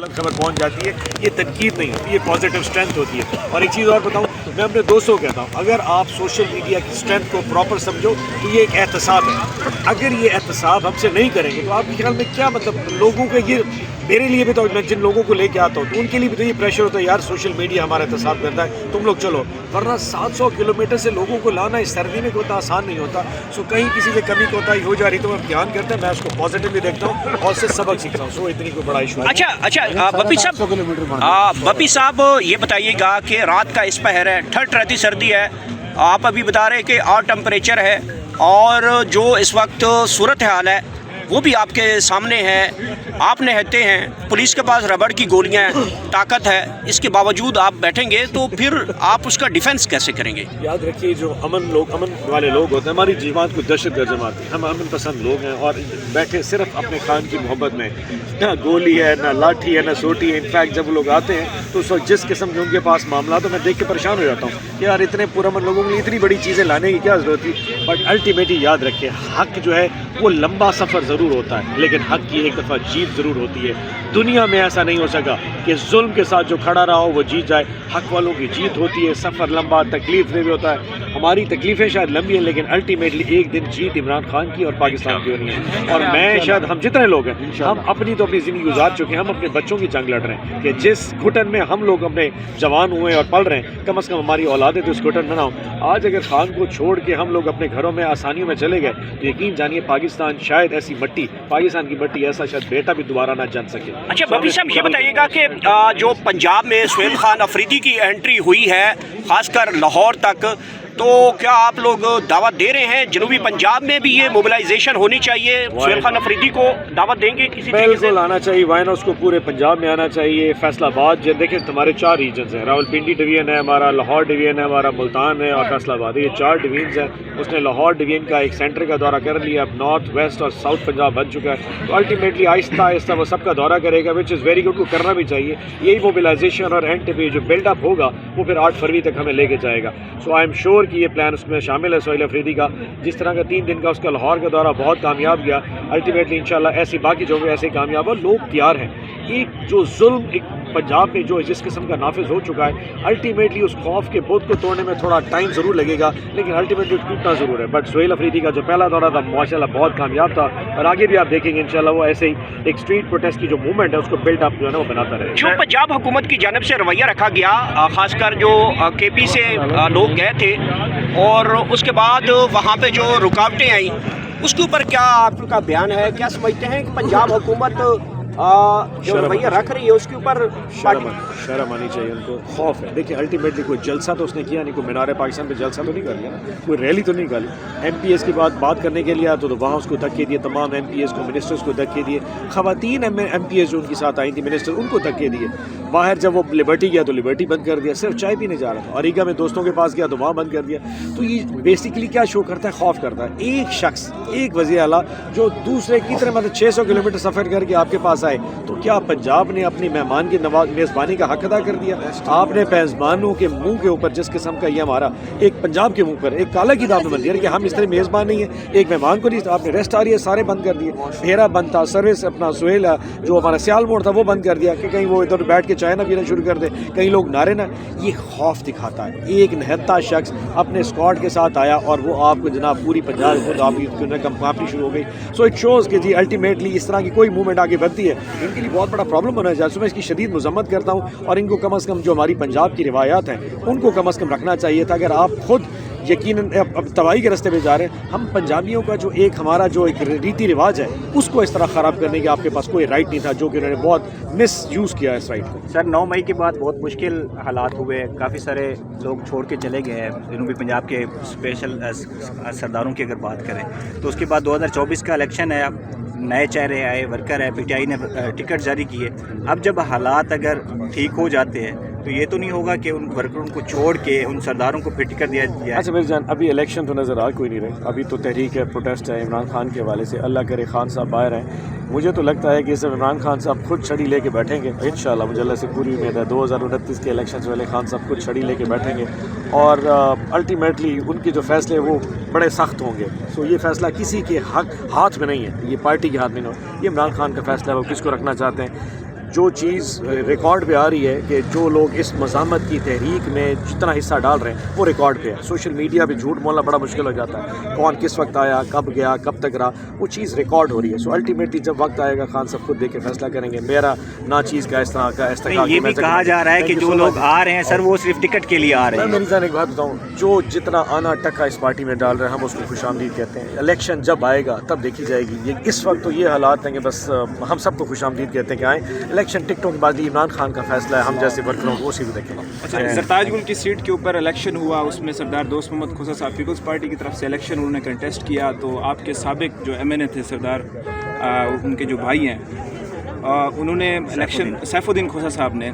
غلط خبر پہنچ جاتی ہے، یہ تنقید نہیں ہوتی، یہ پازیٹیو اسٹرینتھ ہوتی ہے۔ اور ایک چیز اور بتاؤں، میں اپنے دوستوں کو کہتا ہوں، اگر آپ سوشل میڈیا کی اسٹرینتھ کو پراپر سمجھو تو یہ ایک احتساب ہے۔ اگر یہ احتساب ہم سے نہیں کریں گے تو آپ کے خیال میں کیا مطلب لوگوں کا یہ، میرے لیے بھی تو میں جن لوگوں کو لے کے آتا ہوں تو ان کے لیے بھی تو یہ پریشر ہوتا ہے، یار سوشل میڈیا ہمارا احتساب کرتا ہے، تم لوگ چلو، ورنہ 700 کلومیٹر سے لوگوں کو لانا اس سردی میں کوئی آسان نہیں ہوتا۔ سو کہیں کسی سے کمی کوتاہی ہو جا رہی تو ہم دھیان کرتے ہیں، میں اس کو پازیٹیولی دیکھتا ہوں اور اس سے سبق سیکھتا ہوں۔ سو اتنی کوئی بڑا ایشو ہے۔ اچھا بپی صاحب یہ بتائیے گا کہ رات کا اس پہر ہے، ٹھنڈ رہتی سردی ہے، آپ ابھی بتا رہے کہ اور ٹمپریچر ہے اور جو اس وقت صورتحال ہے وہ بھی آپ کے سامنے ہے، آپ نہتے ہیں، پولیس کے پاس ربڑ کی گولیاں ہیں، طاقت ہے، اس کے باوجود آپ بیٹھیں گے تو پھر آپ اس کا ڈیفنس کیسے کریں گے؟ یاد رکھیے جو امن والے لوگ ہوتے ہیں، ہماری جماعت کو دہشت گرد جماعت ہے، ہم امن پسند لوگ ہیں اور بیٹھے صرف اپنے خان کی محبت میں، نہ گولی ہے نہ لاٹھی ہے نہ سوٹی ہے۔ انفیکٹ جب وہ لوگ آتے ہیں تو اس وقت جس قسم کے ان کے پاس معاملات، میں دیکھ کے پریشان ہو جاتا ہوں کہ یار اتنے پرامن لوگوں کے لیے اتنی بڑی چیزیں لانے کی کیا ضرورت تھی۔ بٹ الٹیمیٹلی یاد رکھیں، حق جو ہے وہ لمبا سفر ضرور ہوتا ہے لیکن حق کی ایک دفعہ جیت ضرور ہوتی ہے۔ دنیا میں ایسا نہیں ہو سکا کہ ظلم کے ساتھ جو کھڑا رہا ہو وہ جیت جائے، حق والوں کی جیت ہوتی ہے۔ سفر لمبا، تکلیف دہ بھی ہوتا ہے، ہماری تکلیفیں شاید لمبی ہیں لیکن الٹیمیٹلی ایک دن جیت عمران خان کی اور پاکستان کی ہونی ہے۔ اور میں شاید ہم جتنے لوگ ہیں، ہم اپنی زندگی گزار چکے ہیں، ہم اپنے بچوں کی جنگ لڑ رہے ہیں کہ جس گھٹن میں ہم لوگ اپنے جوان ہوئے اور پل رہے ہیں، کم از کم ہماری اولادیں تو اس گھٹن میں نہ ہوں۔ آج اگر خان کو چھوڑ کے ہم لوگ اپنے گھروں میں آسانیوں میں چلے گئے تو یقین جانیے پاکستان شاید ایسی مٹی، پاکستان کی مٹی ایسا شاید بیٹا بھی دوبارہ نہ جان سکے۔ اچھا بپی صاحب یہ بتائیے گا کہ جو پنجاب میں سہیل خان افریدی کی انٹری ہوئی ہے خاص کر لاہور تک، تو کیا آپ لوگ دعوت دے رہے ہیں جنوبی پنجاب میں بھی یہ موبلائزیشن ہونی چاہیے؟ سہیل خان افریدی کو دعوت دیں گے کسی طریقے سے؟ بالکل آنا چاہیے، وائنا اس کو پورے پنجاب میں آنا چاہیے۔ فیصل آباد جو دیکھیں ہمارے 4 ریجنز ہیں، راول پنڈی ڈویژن ہے ہمارا، لاہور ڈویژن ہے ہمارا، ملتان ہے اور فیصل آباد ہے، یہ 4 ڈویژنز ہیں۔ اس نے لاہور ڈویژن کا ایک سینٹر کا دورہ کر لیا، اب نارتھ ویسٹ اور ساؤتھ پنجاب بن چکا ہے، تو الٹیمیٹلی آہستہ آہستہ وہ سب کا دورہ کرے گا، وچ از ویری گڈ، کو کرنا بھی چاہیے۔ یہی موبلائزیشن اور اینڈ پہ جو بلڈ اپ ہوگا وہ پھر 8 فروری تک ہمیں لے کے جائے گا۔ سو آئی ایم شیور کہ یہ پلان اس میں شامل ہے سہیل افریدی کا، جس طرح کا 3 دن کا اس کا لاہور کا دورہ بہت کامیاب گیا، الٹیمیٹلی انشاءاللہ ایسی باقی جگہوں ایسے کامیاب ہو۔ لوگ تیار ہیں، ایک جو ظلم ایک پنجاب میں جو جس قسم کا نافذ ہو چکا ہے، الٹیمیٹلی اس خوف کے بت کو توڑنے میں تھوڑا ٹائم ضرور لگے گا لیکن الٹیمیٹلی ٹوٹنا ضرور ہے۔ بٹ سہیل افریدی کا جو پہلا دورہ تھا ماشاءاللہ بہت کامیاب تھا اور آگے بھی آپ دیکھیں گے انشاءاللہ وہ ایسے ہی ایک اسٹریٹ پروٹیسٹ کی جو موومنٹ ہے اس کو بلڈ اپ جو ہے نا وہ بناتا رہے۔ جو پنجاب حکومت کی جانب سے رویہ رکھا گیا، خاص کر جو کے پی سے لوگ گئے تھے اور اس کے بعد وہاں پہ جو رکاوٹیں آئیں، اس کے اوپر کیا آپ کا بیان ہے؟ کیا سمجھتے ہیں کہ پنجاب حکومت جو رویہ رکھ رہی ہے اس کے اوپر شرم آنی چاہیے، ان کو خوف ہے۔ دیکھیں الٹیمیٹلی کوئی جلسہ تو اس نے کیا نہیں، کوئی مینار پاکستان پہ جلسہ تو نہیں کر لیا، کوئی ریلی تو نہیں نکالی۔ ایم پی ایس کی بات کرنے کے لیے آیا تو وہاں اس کو دھکے دیے، تمام ایم پی ایس کو، منسٹرز کو دھکے دیے، خواتین ایم پی ایس جو ان کے ساتھ آئی تھیں منسٹر ان کو دھکے دیے۔ باہر جب وہ لبرٹی گیا تو لبرٹی بند کر دیا، صرف چائے پینے جا رہا تھا، اریگا میں دوستوں کے پاس گیا تو وہاں بند کر دیا۔ تو یہ بیسیکلی کیا شو کرتا ہے؟ خوف کرتا ہے۔ ایک شخص، ایک وزیر اعلیٰ جو دوسرے کی طرح مطلب 600 کلومیٹر سفر کر کے آپ کے پاس آئے، تو کیا پنجاب نے اپنی مہمان کی میزبانی کا حق ادا کر دیا؟ آپ نے میزبانوں کے منہ کے اوپر جس قسم کا یہ ہمارا ایک پنجاب کے منہ پر ایک کالا کی دام بن دیا کہ ہم اس طرح میزبان نہیں ہیں، ایک مہمان کو نہیں، آپ نے ریسٹ آ رہی ہے سارے بند کر دیے، پھیرا بند تھا، سروس اپنا سہیل جو ہمارا سیال موڑ تھا وہ بند کر دیا کہ کہیں وہ ادھر بیٹھ کے چائے نہ پینا شروع کر دے، کہیں لوگ نعرے نہ۔ یہ خوف دکھاتا ہے۔ ایک نہتا شخص اپنے اسکواڈ کے ساتھ آیا اور وہ آپ کو جناب پوری پنجاب خود آپ کی کمپنی شروع ہو گئی۔ سو اٹ شوز کہ جی الٹیمیٹلی اس طرح کی کوئی موومنٹ آگے بڑھتی ہے ان کے لیے بہت بڑا پرابلم ہونا چاہیے۔ میں اس کی شدید مذمت کرتا ہوں اور ان کو کم از کم جو ہماری پنجاب کی روایات ہیں ان کو کم از کم رکھنا چاہیے تھا۔ اگر آپ خود یقیناً اب تباہی کے راستے پہ جا رہے ہیں، ہم پنجابیوں کا جو ایک ہمارا جو ایک ریتی رواج ہے اس کو اس طرح خراب کرنے کے آپ کے پاس کوئی رائٹ نہیں تھا، جو کہ انہوں نے بہت مس یوز کیا اس رائٹ کو۔ سر 9 مئی کے بعد بہت مشکل حالات ہوئے، کافی سارے لوگ چھوڑ کے چلے گئے ہیں جنوبی پنجاب کے اسپیشل سرداروں کی اگر بات کریں تو اس کے بعد 2024 کا الیکشن ہے، اب نئے چہرے آئے، ورکر ہے، پی ٹی آئی نے ٹکٹ جاری کیے۔ اب جب حالات اگر ٹھیک ہو جاتے ہیں تو یہ تو نہیں ہوگا کہ ان ورکروں کو چھوڑ کے ان سرداروں کو پھر ٹکٹ دیا جائے؟ اچھا میرے جان، ابھی الیکشن تو نظر آ کوئی نہیں رہے، ابھی تو تحریک ہے، پروٹیسٹ ہے عمران خان کے حوالے سے، اللہ کرے خان صاحب باہر ہیں۔ مجھے تو لگتا ہے کہ صرف عمران خان صاحب خود چھڑی لے کے بیٹھیں گے انشاءاللہ، مجھے اللہ سے پوری امید ہے 2029 کے الیکشن سے پہلے خان صاحب خود چھڑی لے کے بیٹھیں گے اور الٹیمیٹلی ان کے جو فیصلے وہ بڑے سخت ہوں گے۔ سو یہ فیصلہ کسی کے ہاتھ میں نہیں ہے، یہ پارٹی کے ہاتھ میں نہیں ہے، یہ عمران خان کا فیصلہ ہے، وہ کس کو رکھنا چاہتے ہیں۔ جو چیز ریکارڈ پہ آ رہی ہے کہ جو لوگ اس مزاحمت کی تحریک میں جتنا حصہ ڈال رہے ہیں وہ ریکارڈ پہ ہے. سوشل میڈیا پہ جھوٹ بولنا بڑا مشکل ہو جاتا ہے, کون کس وقت آیا, کب گیا, کب تک رہا, وہ چیز ریکارڈ ہو رہی ہے. سو الٹیمیٹلی جب وقت آئے گا خان صاحب خود دیکھ کے فیصلہ کریں گے. میرا نہ چیز کا اس طرح کا استحقاق. یہ بھی کہا جا رہا ہے کہ جو لوگ آ رہے ہیں سر وہ صرف ٹکٹ کے لیے آ رہے ہیں. میں میری جان ایک بات بتاؤں, جو جتنا آنا ٹکا اس پارٹی میں ڈال رہے ہیں ہم اس کو خوش آمدید کہتے ہیں. الیکشن جب آئے گا تب دیکھی جائے گی. یہ اس وقت تو یہ حالات ہیں کہ بس ہم سب کو خوش آمدید کہتے ہیں کہ آئیں. الیکشن ٹکٹوں کے بعد عمران خان کا فیصلہ ہے, ہم جیسے ورکروں کو اسی کو دیکھیں. اچھا, سرتاج گل کی سیٹ کے اوپر الیکشن ہوا, اس میں سردار دوست محمد کھوسا صاحب پیپلز پارٹی کی طرف سے الیکشن انہوں نے کنٹیسٹ کیا, تو آپ کے سابق جو MNA تھے سردار ان کے جو بھائی ہیں انہوں نے الیکشن, سیف الدین کھوسا صاحب نے,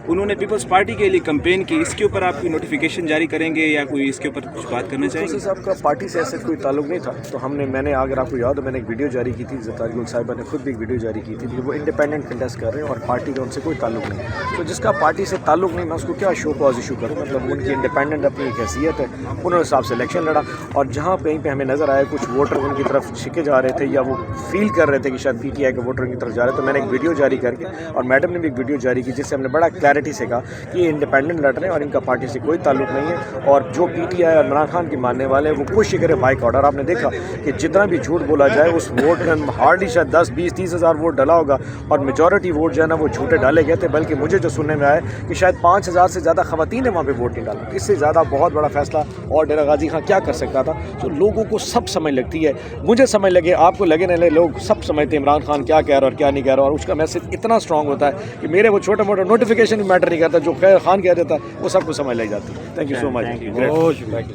انہوں نے پیپلز پارٹی کے لیے کمپین کی. اس کے اوپر آپ کوئی نوٹیفیکیشن جاری کریں گے یا کوئی اس کے اوپر کچھ بات کرنا چاہیں گے؟ کھوسا صاحب کا پارٹی سے ایسے کوئی تعلق نہیں تھا, تو میں نے اگر آپ کو یاد ہو میں نے ایک ویڈیو جاری کی تھی, سرتاج گل صاحبہ نے خود بھی ایک ویڈیو جاری کی تھی کہ وہ انڈیپینڈنٹ کنٹیسٹ کر رہے ہیں اور پارٹی کا ان سے کوئی تعلق نہیں. تو جس کا پارٹی سے تعلق نہیں میں اس کو کیا شو کاز ایشو کروں. مطلب ان کی انڈیپینڈنٹ اپنی ایک حیثیت ہے, انہوں نے صاحب سے الیکشن لڑا, اور جہاں کہیں پہ ہمیں نظر آیا کچھ ووٹر ان کی طرف چھکے جا رہے تھے یا وہ فیل کر رہے تھے کہ شاید PTI کے ووٹر ان کی طرف جا رہے ہیں, تو میں نے ایک ویڈیو جاری کر کے, اور میڈم نے بھی ایک ویڈیو جاری کی جس سے ہم نے بڑا کلیئرٹی سے کہا کہ یہ انڈیپینڈنٹ لڑ رہے ہیں اور ان کا پارٹی سے کوئی تعلق نہیں ہے, اور جو PTI اور عمران خان کی ماننے والے ہیں وہ کوشش کرے بائک آؤٹ. اور آپ نے دیکھا کہ جتنا بھی جھوٹ بولا جائے اس ووٹ میں ہارڈلی شاید 10, 20, 30 ہزار ووٹ ڈالا ہوگا, اور میجورٹی ووٹ جو ہے نا وہ جھوٹے ڈالے گئے تھے. بلکہ مجھے جو سننے میں آیا کہ شاید 5000 سے زیادہ خواتین نے وہاں پہ ووٹ نہیں ڈالا. اس سے زیادہ بہت بڑا فیصلہ اور ڈیرہ غازی خان کیا کر سکتا تھا. تو لوگوں کو سب سمجھ لگتی ہے, مجھے سمجھ لگے, آپ کو لگے نہ لگے, لوگ سب سمجھتے ہیں عمران خان کیا کہہ رہا ہے اور کیا نہیں کہہ رہا, اور اس کا میسج اتنا اسٹرانگ ہوتا ہے کہ میرے وہ چھوٹا موٹا نوٹیفیکیشن بھی میٹر نہیں کرتا, جو خیر خان کہہ دیتا ہے وہ سب کو سمجھ لگ جاتی ہے. Thank you so much.